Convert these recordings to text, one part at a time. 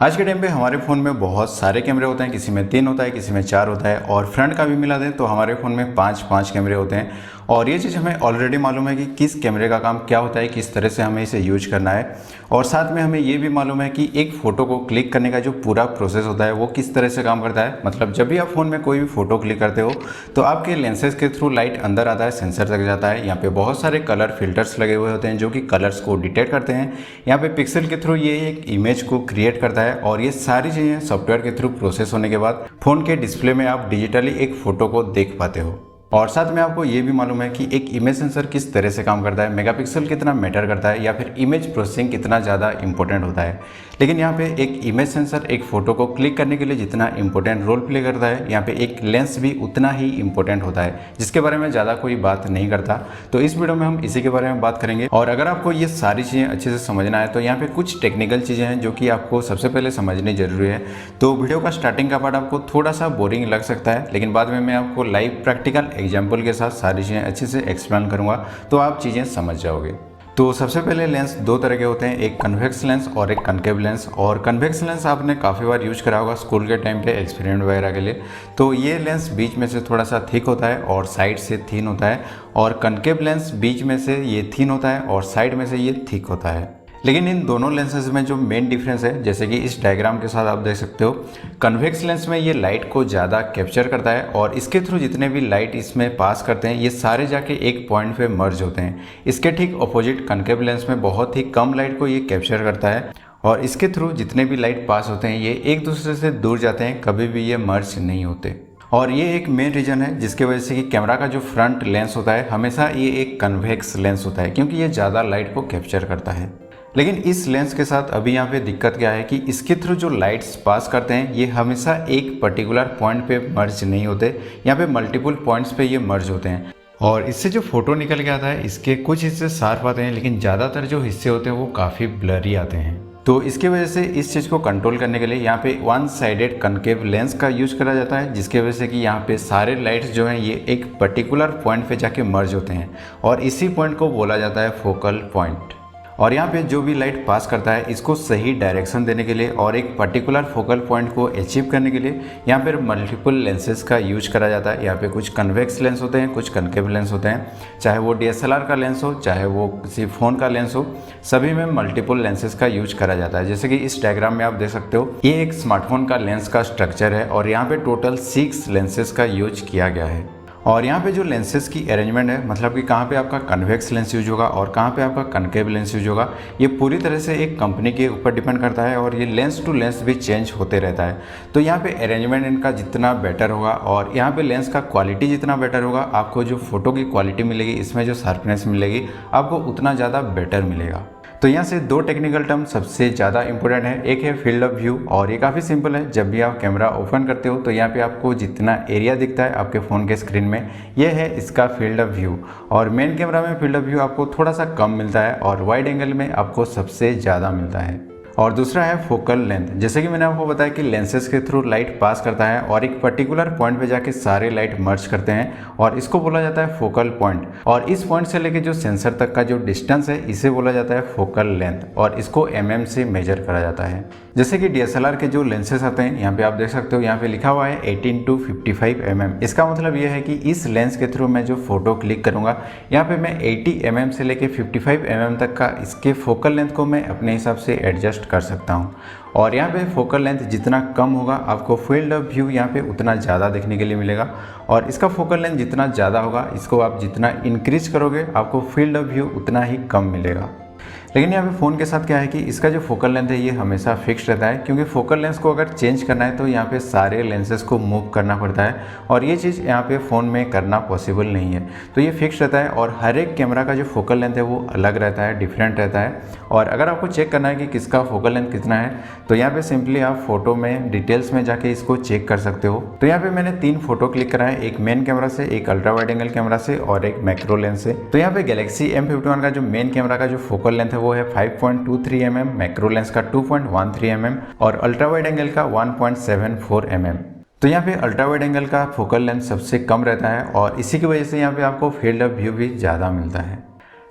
आज के टाइम पे हमारे फ़ोन में बहुत सारे कैमरे होते हैं, किसी में 3 होता है, किसी में 4 होता है और फ्रंट का भी मिला दें तो हमारे फ़ोन में 5 कैमरे होते हैं। और ये चीज़ हमें ऑलरेडी मालूम है कि किस कैमरे का काम क्या होता है, किस तरह से हमें इसे यूज करना है। और साथ में हमें ये भी मालूम है कि एक फ़ोटो को क्लिक करने का जो पूरा प्रोसेस होता है वो किस तरह से काम करता है। मतलब जब भी आप फ़ोन में कोई भी फ़ोटो क्लिक करते हो तो आपके लेंसेज के थ्रू लाइट अंदर आता है, सेंसर तक जाता है। यहाँ पे बहुत सारे कलर फिल्टर्स लगे हुए होते हैं जो कि कलर्स को डिटेक्ट करते हैं। यहाँ पे पिक्सल के थ्रू ये एक इमेज को क्रिएट करता है और ये सारी चीज़ें सॉफ्टवेयर के थ्रू प्रोसेस होने के बाद फ़ोन के डिस्प्ले में आप डिजिटली एक फ़ोटो को देख पाते हो। और साथ में आपको ये भी मालूम है कि एक इमेज सेंसर किस तरह से काम करता है, मेगापिक्सल कितना मैटर करता है या फिर इमेज प्रोसेसिंग कितना ज़्यादा इंपॉर्टेंट होता है। लेकिन यहाँ पे एक इमेज सेंसर एक फ़ोटो को क्लिक करने के लिए जितना इंपॉर्टेंट रोल प्ले करता है, यहाँ पे एक लेंस भी उतना ही इंपॉर्टेंट होता है, जिसके बारे में ज़्यादा कोई बात नहीं करता। तो इस वीडियो में हम इसी के बारे में बात करेंगे। और अगर आपको ये सारी चीज़ें अच्छे से समझना है तो यहाँ पे कुछ टेक्निकल चीज़ें हैं जो कि आपको सबसे पहले समझनी जरूरी है। तो वीडियो का स्टार्टिंग का पार्ट आपको थोड़ा सा बोरिंग लग सकता है, लेकिन बाद में मैं आपको लाइव प्रैक्टिकल एग्जाम्पल के साथ सारी चीज़ें अच्छे से एक्सप्लेन करूँगा तो आप चीज़ें समझ जाओगे। तो सबसे पहले लेंस दो तरह के होते हैं, एक कन्वेक्स लेंस और एक कनकेव लेंस। और कन्वेक्स लेंस आपने काफ़ी बार यूज करा होगा स्कूल के टाइम पे एक्सपेरिमेंट वगैरह के लिए। तो ये लेंस बीच में से थोड़ा सा थिक होता है और साइड से थिन होता है, और कनकेव लेंस बीच में से ये थिन होता है और साइड में से ये थिक होता है। लेकिन इन दोनों लेंसेज में जो मेन डिफरेंस है, जैसे कि इस डायग्राम के साथ आप देख सकते हो, कन्वेक्स लेंस में ये लाइट को ज़्यादा कैप्चर करता है और इसके थ्रू जितने भी लाइट इसमें पास करते हैं ये सारे जाके एक पॉइंट पे मर्ज होते हैं। इसके ठीक अपोजिट कनकेव लेंस में बहुत ही कम लाइट को ये कैप्चर करता है और इसके थ्रू जितने भी लाइट पास होते हैं ये एक दूसरे से दूर जाते हैं, कभी भी ये मर्ज नहीं होते। और ये एक मेन रीज़न है जिसके वजह से कि कैमरा का जो फ्रंट लेंस होता है हमेशा ये एक कन्वेक्स लेंस होता है, क्योंकि ये ज़्यादा लाइट को कैप्चर करता है। लेकिन इस लेंस के साथ अभी यहाँ पे दिक्कत क्या है कि इसके थ्रू जो लाइट्स पास करते हैं ये हमेशा एक पर्टिकुलर पॉइंट पे मर्ज नहीं होते, यहाँ पे मल्टीपल पॉइंट्स पे ये मर्ज होते हैं। और इससे जो फोटो निकल के आता है इसके कुछ हिस्से शार्प आते हैं, लेकिन ज़्यादातर जो हिस्से होते हैं वो काफ़ी ब्लरी आते हैं। तो इसके वजह से इस चीज़ को कंट्रोल करने के लिए यहाँ पे वन साइडेड कनकेव लेंस का यूज करा जाता है, जिसके वजह से कि यहाँ पे सारे लाइट्स जो हैं ये एक पर्टिकुलर पॉइंट पे जाके मर्ज होते हैं और इसी पॉइंट को बोला जाता है फोकल पॉइंट। और यहाँ पे जो भी लाइट पास करता है इसको सही डायरेक्शन देने के लिए और एक पर्टिकुलर फोकल पॉइंट को अचीव करने के लिए यहाँ पे मल्टीपल लेंसेज का यूज करा जाता है। यहाँ पे कुछ कन्वेक्स लेंस होते हैं, कुछ कनकेव लेंस होते हैं, चाहे वो DSLR का लेंस हो चाहे वो किसी फ़ोन का लेंस हो, सभी में मल्टीपल लेंसेज का यूज करा जाता है। जैसे कि इस डायग्राम में आप देख सकते हो ये एक स्मार्टफोन का लेंस का स्ट्रक्चर है और यहाँ पे टोटल 6 लेंसेज का यूज किया गया है। और यहाँ पे जो लेंसेज की अरेंजमेंट है, मतलब कि कहाँ पे आपका कन्वेक्स लेंस यूज होगा और कहाँ पे आपका कनकेव लेंस यूज होगा, ये पूरी तरह से एक कंपनी के ऊपर डिपेंड करता है और ये लेंस टू लेंस भी चेंज होते रहता है। तो यहाँ पे अरेंजमेंट इनका जितना बेटर होगा और यहाँ पे लेंस का क्वालिटी जितना बेटर होगा, आपको जो फोटो की क्वालिटी मिलेगी, इसमें जो शार्पनेस मिलेगी, आपको उतना ज़्यादा बेटर मिलेगा। तो यहाँ से दो टेक्निकल टर्म सबसे ज़्यादा इंपॉर्टेंट है, एक है फील्ड ऑफ व्यू और ये काफ़ी सिंपल है। जब भी आप कैमरा ओपन करते हो तो यहाँ पे आपको जितना एरिया दिखता है आपके फ़ोन के स्क्रीन में, ये है इसका फील्ड ऑफ व्यू। और मेन कैमरा में फील्ड ऑफ व्यू आपको थोड़ा सा कम मिलता है और वाइड एंगल में आपको सबसे ज़्यादा मिलता है। और दूसरा है फोकल लेंथ। जैसे कि मैंने आपको बताया कि लेंसेज के थ्रू लाइट पास करता है और एक पर्टिकुलर पॉइंट पे जाके सारे लाइट मर्ज करते हैं और इसको बोला जाता है फोकल पॉइंट। और इस पॉइंट से लेके जो सेंसर तक का जो डिस्टेंस है इसे बोला जाता है फोकल लेंथ और इसको mm से मेजर करा जाता है। जैसे कि DSLR के जो लेंसेज आते हैं, यहाँ पे आप देख सकते हो, यहाँ पे लिखा हुआ है 18 to 55 mm। इसका मतलब ये है कि इस लेंस के थ्रू मैं जो फोटो क्लिक करूँगा यहाँ पे मैं 80 mm से लेके 55 mm तक का इसके फोकल लेंथ को मैं अपने हिसाब से एडजस्ट कर सकता हूँ। और यहाँ पे फोकल लेंथ जितना कम होगा आपको फील्ड ऑफ व्यू यहाँ पे उतना ज़्यादा देखने के लिए मिलेगा और इसका फोकल लेंथ जितना ज़्यादा होगा, इसको आप जितना इंक्रीज करोगे आपको फील्ड ऑफ व्यू उतना ही कम मिलेगा। लेकिन यहाँ पे फ़ोन के साथ क्या है कि इसका जो फोकल लेंथ है ये हमेशा फिक्स रहता है, क्योंकि फोकल लेंस को अगर चेंज करना है तो यहाँ पे सारे लेंसेज को मूव करना पड़ता है और ये चीज़ यहाँ पे फ़ोन में करना पॉसिबल नहीं है। तो ये फिक्स रहता है और हर एक कैमरा का जो फोकल लेंथ है वो अलग रहता है, डिफरेंट रहता है। और अगर आपको चेक करना है कि किसका फोकल लेंथ कितना है तो यहाँ पे सिंपली आप फोटो में डिटेल्स में जाके इसको चेक कर सकते हो। तो यहाँ पे मैंने 3 फोटो क्लिक करा है, एक मेन कैमरा से, एक अल्ट्रा वाइड एंगल कैमरा से और एक मैक्रो लेंस से। तो यहाँ पे गैलेक्सी M51 का जो मेन कैमरा का जो फोकल लेंथ है वो है 5.23 mm, मैक्रो लेंस का 2.13 mm और अल्ट्रा वाइड एंगल का 1.74 mm। तो यहाँ पे अल्ट्रा वाइड एंगल का फोकल लेंथ सबसे कम रहता है और इसी की वजह से यहाँ पे आपको फील्ड ऑफ व्यू भी ज़्यादा मिलता है।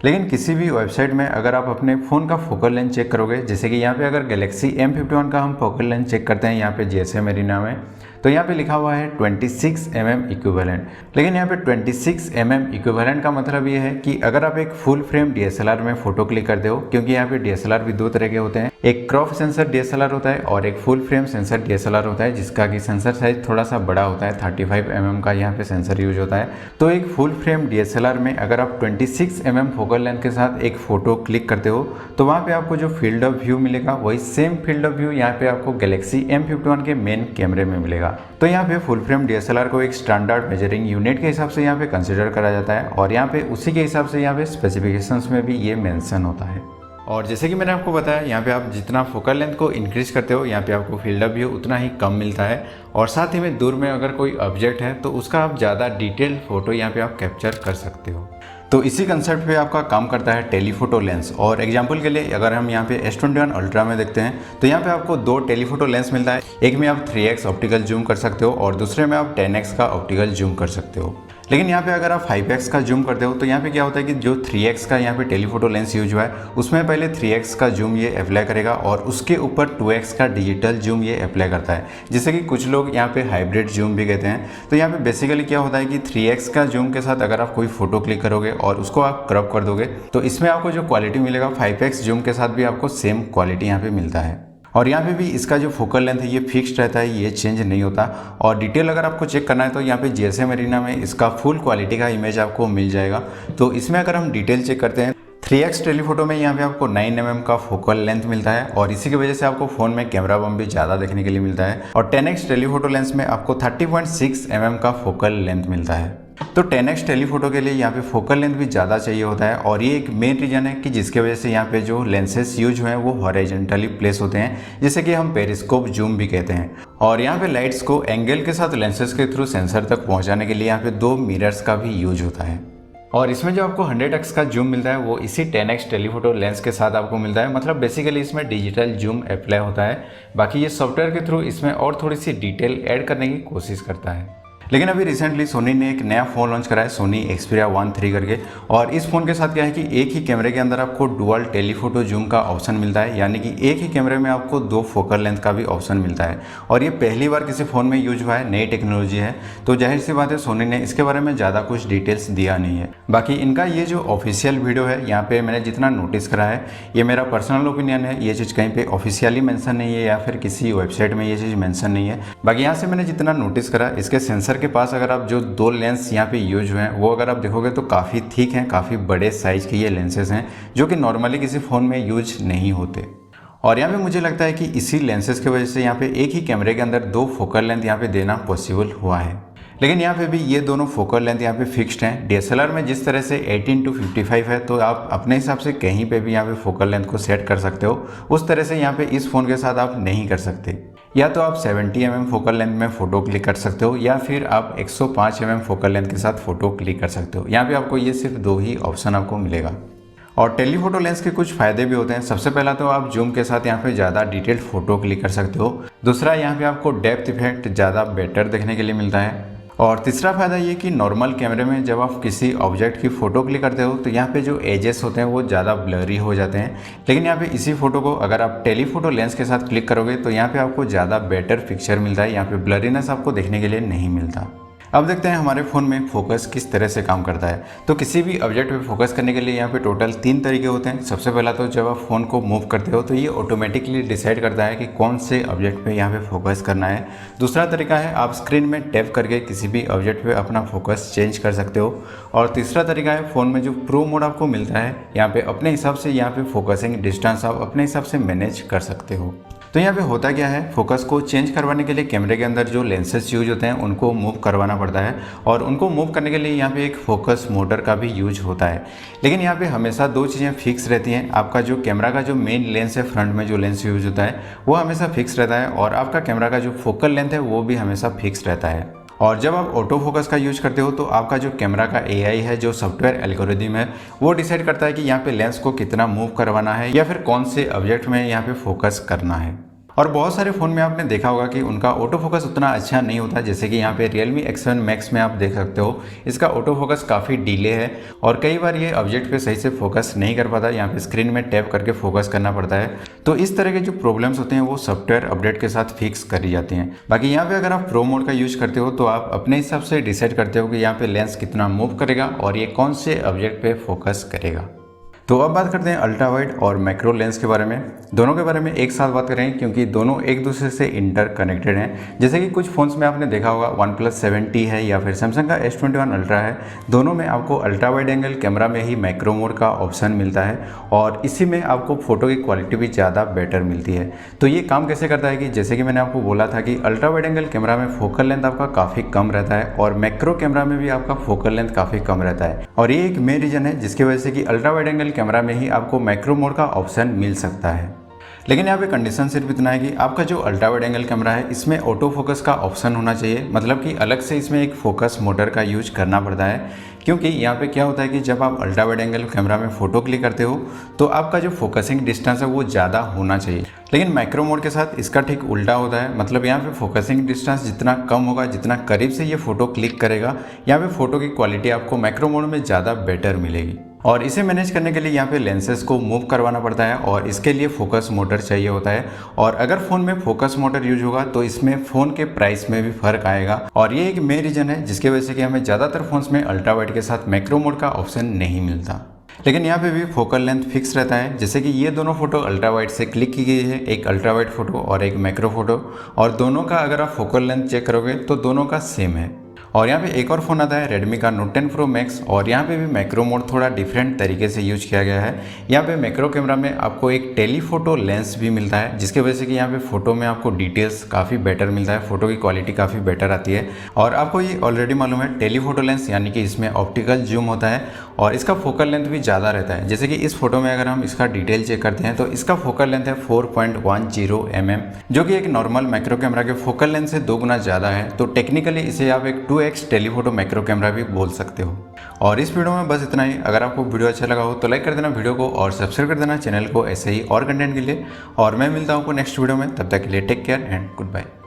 लेकिन किसी भी वेबसाइट में अगर आप अपने फ़ोन का फोकल लेंथ चेक करोगे, जैसे कि यहाँ पे अगर गैलेक्सी M51 का हम फोकल लेंथ चेक करते हैं यहाँ पे GSM एरिना में, तो यहाँ पे लिखा हुआ है 26 mm इक्विवेलेंट। लेकिन यहाँ पे 26 mm इक्विवेलेंट का मतलब ये है कि अगर आप एक फुल फ्रेम DSLR में फ़ोटो क्लिक करते हो, क्योंकि यहाँ पे DSLR भी दो तरह के होते हैं, एक क्रॉप सेंसर DSLR होता है और एक फुल फ्रेम सेंसर DSLR होता है, जिसका कि सेंसर साइज थोड़ा सा बड़ा होता है, 35 mm का यहाँ पे सेंसर यूज होता है। तो एक फुल फ्रेम DSLR में अगर आप 26 mm फोकल लेंथ के साथ एक फ़ोटो क्लिक करते हो तो वहाँ पे आपको जो फील्ड ऑफ व्यू मिलेगा वही सेम फील्ड ऑफ व्यू यहाँ पे आपको गैलेक्सी M51 के मेन कैमरे में मिलेगा। तो यहाँ पे फुल फ्रेम DSLR को एक स्टैंडर्ड मेजरिंग यूनिट के हिसाब से यहाँ पे कंसिडर करा जाता है और यहाँ पे उसी के हिसाब से यहाँ पे स्पेसिफिकेशंस में भी ये मेंशन होता है। और जैसे कि मैंने आपको बताया, यहाँ पे आप जितना फोकल लेंथ को इंक्रीज करते हो यहाँ पे आपको फील्ड ऑफ व्यू उतना ही कम मिलता है और साथ ही में दूर में अगर कोई ऑब्जेक्ट है तो उसका आप ज़्यादा डिटेल फोटो यहाँ पे आप कैप्चर कर सकते हो। तो इसी कंसेप्ट पे आपका काम करता है टेलीफोटो लेंस। और एग्जांपल के लिए अगर हम यहाँ पे S21 अल्ट्रा में देखते हैं तो यहाँ पे आपको दो टेलीफोटो लेंस मिलता है। एक में आप 3x ऑप्टिकल जूम कर सकते हो और दूसरे में आप 10x का ऑप्टिकल जूम कर सकते हो। लेकिन यहाँ पे अगर आप 5x का जूम करते हो तो यहाँ पे क्या होता है कि जो 3x का यहाँ पे टेलीफोटो लेंस यूज हुआ है उसमें पहले 3x का जूम ये अप्लाई करेगा और उसके ऊपर 2x का डिजिटल जूम ये अप्लाई करता है, जिससे कि कुछ लोग यहाँ पे हाइब्रिड जूम भी कहते हैं। तो यहाँ पे बेसिकली क्या होता है कि 3x का जूम के साथ अगर आप कोई फोटो क्लिक करोगे और उसको आप क्रॉप कर दोगे तो इसमें आपको जो क्वालिटी मिलेगा 5x जूम के साथ भी आपको सेम क्वालिटी यहाँ पे मिलता है। और यहाँ पे भी इसका जो फोकल लेंथ है ये फिक्स्ड रहता है, ये चेंज नहीं होता। और डिटेल अगर आपको चेक करना है तो यहाँ पे GSM एरिना में इसका फुल क्वालिटी का इमेज आपको मिल जाएगा। तो इसमें अगर हम डिटेल चेक करते हैं 3x टेलीफोटो में यहाँ पे आपको 9 mm का फोकल लेंथ मिलता है और इसी की वजह से आपको फ़ोन में कैमरा बम भी ज़्यादा देखने के लिए मिलता है। और 10x टेलीफोटो लेंस में आपको 30.6 mm का फोकल लेंथ मिलता है। तो 10x टेलीफोटो के लिए यहाँ पे फोकल लेंथ भी ज़्यादा चाहिए होता है और ये एक मेन रीज़न है कि जिसके वजह से यहाँ पे जो लेंसेज यूज हुए हैं वो हॉरिजॉन्टली प्लेस होते हैं, जिसे कि हम पेरिस्कोप जूम भी कहते हैं। और यहाँ पे लाइट्स को एंगल के साथ लेंसेज के थ्रू सेंसर तक पहुँचाने के लिए यहाँ पे दो मिरर्स का भी यूज होता है। और इसमें जो आपको 100x का जूम मिलता है वो इसी 10x टेलीफोटो लेंस के साथ आपको मिलता है। मतलब बेसिकली इसमें डिजिटल जूम अप्लाई होता है, बाकी ये सॉफ्टवेयर के थ्रू इसमें और थोड़ी सी डिटेल ऐड करने की कोशिश करता है। लेकिन अभी रिसेंटली सोनी ने एक नया फ़ोन लॉन्च करा है, सोनी Xperia 1 III करके। और इस फ़ोन के साथ क्या है कि एक ही कैमरे के अंदर आपको डुअल टेलीफोटो जूम का ऑप्शन मिलता है, यानी कि एक ही कैमरे में आपको दो फोकल लेंथ का भी ऑप्शन मिलता है। और ये पहली बार किसी फ़ोन में यूज हुआ है, नई टेक्नोलॉजी है, तो जाहिर सी बात है सोनी ने इसके बारे में ज़्यादा कुछ डिटेल्स दिया नहीं है। बाकी इनका ये जो ऑफिशियल वीडियो है यहाँ पे मैंने जितना नोटिस करा है, ये मेरा पर्सनल ओपिनियन है, ये चीज़ कहीं पे ऑफिशियली मेंशन नहीं है या फिर किसी वेबसाइट में ये चीज़ मेंशन नहीं है। बाकी यहाँ से मैंने जितना नोटिस करा, इसके सेंसर के पास अगर आप जो दो लेंस यहाँ पे यूज हुए हैं वो अगर आप देखोगे तो काफ़ी थिक हैं, काफ़ी बड़े साइज के ये लेंसेज हैं जो कि नॉर्मली किसी फ़ोन में यूज नहीं होते। और यहाँ पे मुझे लगता है कि इसी लेंसेज की वजह से यहाँ पे एक ही कैमरे के अंदर दो फोकल लेंथ यहाँ पे देना पॉसिबल हुआ है। लेकिन यहाँ पे भी ये दोनों फोकल लेंथ यहाँ पे फिक्स्ड हैं। DSLR में जिस तरह से 18-55 है तो आप अपने हिसाब से कहीं पे भी यहाँ पे फोकल लेंथ को सेट कर सकते हो, उस तरह से यहाँ पे इस फ़ोन के साथ आप नहीं कर सकते। या तो आप 70 mm फोकल लेंथ में फ़ोटो क्लिक कर सकते हो या फिर आप 105 mm फोकल लेंथ के साथ फ़ोटो क्लिक कर सकते हो। यहाँ पे आपको ये सिर्फ दो ही ऑप्शन आपको मिलेगा। और टेलीफोटो लेंस के कुछ फ़ायदे भी होते हैं। सबसे पहला तो आप जूम के साथ यहाँ पे ज़्यादा डिटेल्ड फ़ोटो क्लिक कर सकते हो। दूसरा, यहाँ पे आपको डेप्थ इफेक्ट ज़्यादा बेटर देखने के लिए मिलता है। और तीसरा फ़ायदा ये कि नॉर्मल कैमरे में जब आप किसी ऑब्जेक्ट की फ़ोटो क्लिक करते हो तो यहाँ पे जो एजेस होते हैं वो ज़्यादा ब्लरी हो जाते हैं। लेकिन यहाँ पे इसी फ़ोटो को अगर आप टेलीफोटो लेंस के साथ क्लिक करोगे तो यहाँ पे आपको ज़्यादा बेटर पिक्चर मिलता है, यहाँ पे ब्लरीनेस आपको देखने के लिए नहीं मिलता। अब देखते हैं हमारे फ़ोन में फोकस किस तरह से काम करता है। तो किसी भी ऑब्जेक्ट पे फोकस करने के लिए यहाँ पे टोटल 3 तरीके होते हैं। सबसे पहला तो जब आप फ़ोन को मूव करते हो तो ये ऑटोमेटिकली डिसाइड करता है कि कौन से ऑब्जेक्ट पे यहाँ पे फोकस करना है। दूसरा तरीका है आप स्क्रीन में टैप करके किसी भी ऑब्जेक्ट पे अपना फोकस चेंज कर सकते हो। और तीसरा तरीका है फ़ोन में जो प्रो मोड आपको मिलता है, यहाँ पे अपने हिसाब से यहाँ पे फोकसिंग डिस्टेंस आप अपने हिसाब से मैनेज कर सकते हो। तो यहाँ पे होता क्या है, फोकस को चेंज करवाने के लिए कैमरे के अंदर जो लेंसेज यूज होते हैं उनको मूव करवाना पड़ता है और उनको मूव करने के लिए यहाँ पे एक फोकस मोटर का भी यूज होता है। लेकिन यहाँ पे हमेशा दो चीज़ें फिक्स रहती हैं। आपका जो कैमरा का जो मेन लेंस है, फ्रंट में जो लेंस यूज होता है वो हमेशा फिक्स रहता है और आपका कैमरा का जो फोकल लेंथ है वो भी हमेशा फिक्स रहता है। और जब आप ऑटो फोकस का यूज करते हो तो आपका जो कैमरा का AI है, जो सॉफ्टवेयर एल्गोरिदम है, वो डिसाइड करता है कि यहाँ पे लेंस को कितना मूव करवाना है या फिर कौन से ऑब्जेक्ट में यहाँ पे फोकस करना है। और बहुत सारे फ़ोन में आपने देखा होगा कि उनका ऑटो फोकस उतना अच्छा नहीं होता, जैसे कि यहाँ पे Realme X7 Max में आप देख सकते हो इसका ऑटो फोकस काफ़ी डिले है और कई बार ये ऑब्जेक्ट पे सही से फोकस नहीं कर पाता, यहाँ पे स्क्रीन में टैप करके फोकस करना पड़ता है। तो इस तरह के जो प्रॉब्लम्स होते हैं वो सॉफ्टवेयर अपडेट के साथ फिक्स करी जाती हैं। बाकी यहाँ पे अगर आप प्रो मोड का यूज करते हो तो आप अपने हिसाब से डिसाइड करते हो कि यहाँ पे लेंस कितना मूव करेगा और ये कौन से ऑब्जेक्ट पे फोकस करेगा। तो अब बात करते हैं अल्ट्रा वाइड और मैक्रो लेंस के बारे में। दोनों के बारे में एक साथ बात करेंगे क्योंकि दोनों एक दूसरे से इंटर कनेक्टेड हैं। जैसे कि कुछ फ़ोन्स में आपने देखा होगा OnePlus 7T है या फिर सैमसंग का S21 अल्ट्रा है, दोनों में आपको अल्ट्रा वाइड एंगल कैमरा में ही मैक्रो मोड का ऑप्शन मिलता है और इसी में आपको फ़ोटो की क्वालिटी भी ज़्यादा बेटर मिलती है। तो ये काम कैसे करता है कि जैसे कि मैंने आपको बोला था कि अल्ट्रा वाइड एंगल कैमरा में फोकल लेंथ आपका काफ़ी कम रहता है और मैक्रो कैमरा में भी आपका फोकल लेंथ काफ़ी कम रहता है और ये एक मेन रीज़न है जिसकी वजह से कि अल्ट्रा वाइड एंगल कैमरा में ही आपको मैक्रो मोड का ऑप्शन मिल सकता है। लेकिन यहाँ पे कंडीशन सिर्फ इतना है कि आपका जो अल्ट्रा वाइड एंगल कैमरा है इसमें ऑटो फोकस का ऑप्शन होना चाहिए, मतलब कि अलग से इसमें एक फोकस मोटर का यूज करना पड़ता है। क्योंकि यहाँ पे क्या होता है कि जब आप अल्ट्रा वाइड एंगल कैमरा में फ़ोटो क्लिक करते हो तो आपका जो फोकसिंग डिस्टेंस है वो ज़्यादा होना चाहिए, लेकिन मैक्रो मोड के साथ इसका ठीक उल्टा होता है। मतलब यहाँ पे फोकसिंग डिस्टेंस जितना कम होगा, जितना करीब से ये फ़ोटो क्लिक करेगा, यहाँ पे फ़ोटो की क्वालिटी आपको मैक्रो मोड में ज़्यादा बेटर मिलेगी। और इसे मैनेज करने के लिए यहाँ पे लेंसेज को मूव करवाना पड़ता है और इसके लिए फोकस मोटर चाहिए होता है। और अगर फ़ोन में फोकस मोटर यूज होगा तो इसमें फ़ोन के प्राइस में भी फ़र्क आएगा और ये एक मेन रीज़न है जिसकी वजह से कि हमें ज़्यादातर फ़ोन्स में अल्ट्रा वाइड के साथ मैक्रो मोड का ऑप्शन नहीं मिलता। लेकिन यहाँ पे भी फोकल लेंथ फिक्स रहता है, जैसे कि ये दोनों फोटो अल्ट्रा वाइड से क्लिक की गई है, एक अल्ट्रा वाइड फोटो और एक मैक्रो फोटो, और दोनों का अगर आप फोकल लेंथ चेक करोगे तो दोनों का सेम है। और यहाँ पे एक और फ़ोन आता है Redmi का Note 10 Pro Max और यहाँ पे भी मैक्रो मोड थोड़ा डिफरेंट तरीके से यूज किया गया है। यहाँ पे मैक्रो कैमरा में आपको एक टेलीफोटो लेंस भी मिलता है जिसकी वजह से कि यहाँ पे फ़ोटो में आपको डिटेल्स काफ़ी बेटर मिलता है, फ़ोटो की क्वालिटी काफ़ी बेटर आती है। और आपको ये ऑलरेडी मालूम है टेलीफोटो लेंस यानी कि इसमें ऑप्टिकल जूम होता है और इसका फोकल लेंथ भी ज़्यादा रहता है। जैसे कि इस फोटो में अगर हम इसका डिटेल चेक करते हैं तो इसका फोकल लेंथ है 4.10 mm, जो कि एक नॉर्मल मैक्रो कैमरा के फोकल लेंथ से 2 गुना ज़्यादा है। तो टेक्निकली इसे आप एक 2x टेलीफोटो मैक्रो कैमरा भी बोल सकते हो। और इस वीडियो में बस इतना ही। अगर आपको वीडियो अच्छा लगा हो तो लाइक कर देना वीडियो को और सब्सक्राइब कर देना चैनल को ऐसे ही और कंटेंट के लिए। और मैं मिलता हूँ आपको नेक्स्ट वीडियो में, तब तक के लिए take care and good bye.